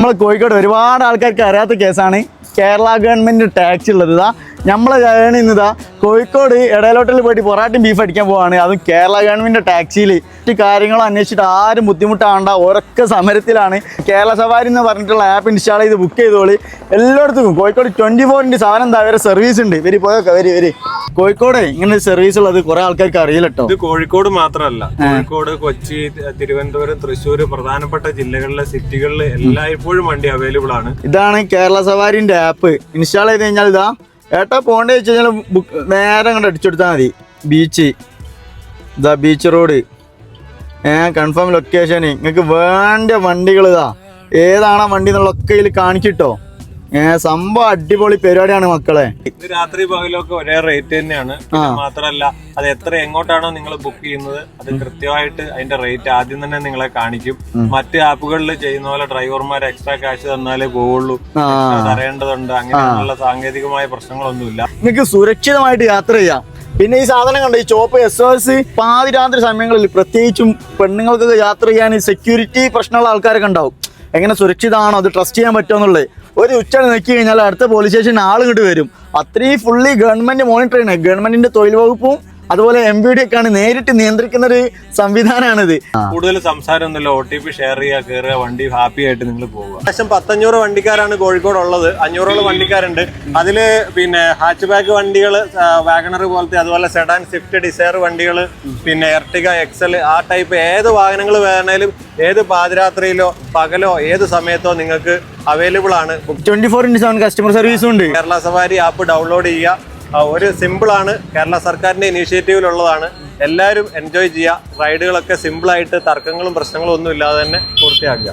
നമ്മളെ കോഴിക്കോട് ഒരുപാട് ആൾക്കാർക്ക് അറിയാത്ത കേസാണ് കേരള ഗവൺമെന്റ് ടാക്സ് ഉള്ളത്. നമ്മളെ ഇതാ കോഴിക്കോട് ഇടയിലോട്ടിൽ പോയിട്ട് പൊറാട്ടയും ബീഫ് അടിക്കാൻ പോവാണ്. അതും കേരള ഗവൺമെന്റ് ടാക്സിയിൽ കാര്യങ്ങൾ അന്വേഷിച്ചിട്ട് ആരും ബുദ്ധിമുട്ടാണ്ട ഓരൊക്കെ സമരത്തിലാണ്. കേരള സവാരി എന്ന് പറഞ്ഞിട്ടുള്ള ആപ്പ് ഇൻസ്റ്റാൾ ചെയ്ത് ബുക്ക് ചെയ്തോളി. എല്ലായിടത്തും കോഴിക്കോട് 24/7 എന്താ വരെ സർവീസ് ഉണ്ട്. വരി പോയൊക്കെ വരി കോഴിക്കോട് ഇങ്ങനെ സർവീസ് ഉള്ളത് കുറെ ആൾക്കാർക്ക് അറിയില്ല കേട്ടോ. ഇത് കോഴിക്കോട് മാത്രമല്ല, കോഴിക്കോട്, കൊച്ചി, തിരുവനന്തപുരം, തൃശ്ശൂർ, പ്രധാനപ്പെട്ട ജില്ലകളിലെ സിറ്റികളിൽ എല്ലായ്പ്പോഴും വണ്ടി അവൈലബിൾ ആണ്. ഇതാണ് കേരള സവാരിന്റെ ആപ്പ്. ഇൻസ്റ്റാൾ ചെയ്ത് കഴിഞ്ഞാൽ ഇതാ ഏട്ടാ പോകേണ്ടത് വെച്ച് കഴിഞ്ഞാൽ നേരെ കണ്ട് അടിച്ചെടുത്താൽ മതി. ബീച്ച് ഇതാ, ബീച്ച് റോഡ്, കൺഫേം ലൊക്കേഷൻ. നിങ്ങൾക്ക് വേണ്ട വണ്ടികൾ ഇതാ, ഏതാണ് വണ്ടി എന്നുള്ളതൊക്കെ ഇതിൽ കാണിച്ചിട്ടോ. സംഭവം അടിപൊളി പരിപാടിയാണ് മക്കളെ. ഇത് രാത്രി പകലൊക്കെ ഒരേ റേറ്റ് തന്നെയാണ്. മാത്രമല്ല, അത് എത്ര എങ്ങോട്ടാണോ നിങ്ങൾ ബുക്ക് ചെയ്യുന്നത് അത് കൃത്യമായിട്ട് അതിന്റെ റേറ്റ് ആദ്യം തന്നെ നിങ്ങളെ കാണിക്കും. മറ്റ് ആപ്പുകളിൽ ചെയ്യുന്ന പോലെ ഡ്രൈവർമാർ എക്സ്ട്രാ ക്യാഷ് തന്നാലേ പോവുള്ളൂ, തരേണ്ടതുണ്ട്. അങ്ങനെയുള്ള സാങ്കേതികമായ പ്രശ്നങ്ങളൊന്നുമില്ല. നിങ്ങൾക്ക് സുരക്ഷിതമായിട്ട് യാത്ര ചെയ്യാം. പിന്നെ ഈ സാധനം കണ്ടോ, ഈ ചോപ്പ് SOS പാതിരാത്രി സമയങ്ങളിൽ പ്രത്യേകിച്ചും പെണ്ണുങ്ങൾക്കൊക്കെ യാത്ര ചെയ്യാൻ സെക്യൂരിറ്റി പ്രശ്നമുള്ള ആൾക്കാരൊക്കെ ഉണ്ടാവും. എങ്ങനെ സുരക്ഷിതമാണോ, അത് ട്രസ്റ്റ് ചെയ്യാൻ പറ്റുമെന്നുള്ളത് ഒരു ഉച്ച നോക്കി കഴിഞ്ഞാൽ അടുത്ത പോലീസ് സ്റ്റേഷൻ ആളിങ്ങോട്ട് വരും. അത്രയും ഫുള്ളി ഗവൺമെന്റ് മോണിറ്റർ ചെയ്യണേ. ഗവൺമെന്റിന്റെ തൊഴിൽ വകുപ്പും അതുപോലെ MVD ഒക്കെയാണ് നേരിട്ട് നിയന്ത്രിക്കുന്ന ഒരു സംവിധാനമാണിത്. കൂടുതൽ സംസാരമൊന്നുമില്ല. OTP ഷെയർ ചെയ്യുക, കയറുക, വണ്ടി ഹാപ്പി ആയിട്ട് നിങ്ങൾ പോകുക. ഏകദേശം 500 വണ്ടിക്കാരാണ് കോഴിക്കോട് ഉള്ളത്. 500ഓളം വണ്ടിക്കാരുണ്ട്. അതില് പിന്നെ ഹാച്ച് ബാക്ക് വണ്ടികൾ, വാഗണർ പോലത്തെ, അതുപോലെ സെഡാൻ, സ്വിഫ്റ്റ്, ഡിസയർ വണ്ടികൾ, പിന്നെ എർട്ടിക, എക്സൽ, ആ ടൈപ്പ് ഏത് വാഹനങ്ങൾ വേണേലും ഏത് പാതിരാത്രിയിലോ പകലോ ഏത് സമയത്തോ നിങ്ങൾക്ക് അവൈലബിൾ ആണ്. 24/7 കസ്റ്റമർ സർവീസും ഉണ്ട്. കേരള സവാരി ആപ്പ് ഡൗൺലോഡ് ചെയ്യുക. ഒരു സിമ്പിളാണ്, കേരള സർക്കാരിന്റെ ഇനീഷ്യേറ്റീവിലുള്ളതാണ്. എല്ലാവരും എൻജോയ് ചെയ്യുക. റൈഡുകളൊക്കെ സിമ്പിളായിട്ട് തർക്കങ്ങളും പ്രശ്നങ്ങളും ഒന്നും ഇല്ലാതെ തന്നെ പൂർത്തിയാക്കുക.